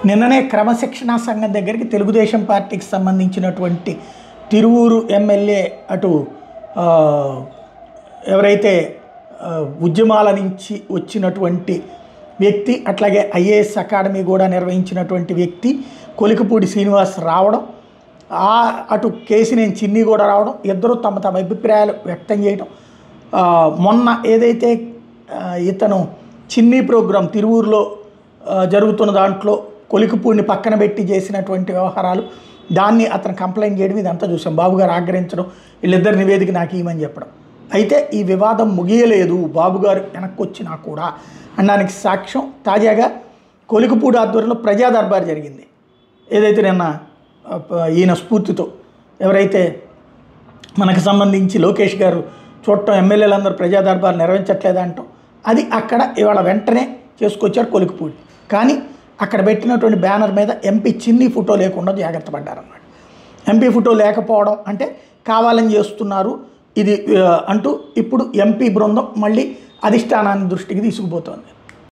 నిన్ననే క్రమశిక్షణా సంఘం దగ్గరికి తెలుగుదేశం పార్టీకి సంబంధించినటువంటి తిరువూరు ఎమ్మెల్యే అటు ఎవరైతే ఉద్యమాల నుంచి వచ్చినటువంటి వ్యక్తి, అట్లాగే ఐఏఎస్ అకాడమీ కూడా నిర్వహించినటువంటి వ్యక్తి కొలికపూడి శ్రీనివాస్ రావడం, అటు కేసినేని చిన్ని కూడా రావడం, ఇద్దరు తమ తమ అభిప్రాయాలు వ్యక్తం చేయడం. మొన్న ఏదైతే ఇతను చిన్ని ప్రోగ్రాం తిరువూరులో జరుగుతున్న దాంట్లో కొలికపూడిని పక్కన పెట్టి చేసినటువంటి వ్యవహారాలు, దాన్ని అతను కంప్లైంట్ చేయడం, ఇదంతా చూసాం. బాబు గారు ఆగ్రహించడం, వీళ్ళిద్దరు నివేదిక నాకు ఇవ్వమని చెప్పడం. అయితే ఈ వివాదం ముగియలేదు, బాబు గారు వెనక్కి వచ్చినా కూడా అనడానికి సాక్ష్యం తాజాగా కొలికపూడి ఆధ్వర్యంలో ప్రజా దర్బార్ జరిగింది. ఏదైతే నిన్న ఈయన స్ఫూర్తితో ఎవరైతే మనకు సంబంధించి లోకేష్ గారు చూడటం, ఎమ్మెల్యేలందరూ ప్రజా దర్బార్ నిర్వహించట్లేదంటాం, అది అక్కడ ఇవాళ వెంటనే చేసుకొచ్చారు కొలికపూడి. కానీ అక్కడ పెట్టినటువంటి బ్యానర్ మీద ఎంపీ చిన్ని ఫోటో లేకుండా జాగ్రత్త పడ్డారన్నమాట. ఎంపీ ఫోటో లేకపోవడం అంటే కావాలని చేస్తున్నారు ఇది అంటూ ఇప్పుడు ఎంపీ బృందం మళ్ళీ అధిష్టానాన్ని దృష్టికి తీసుకుపోతోంది.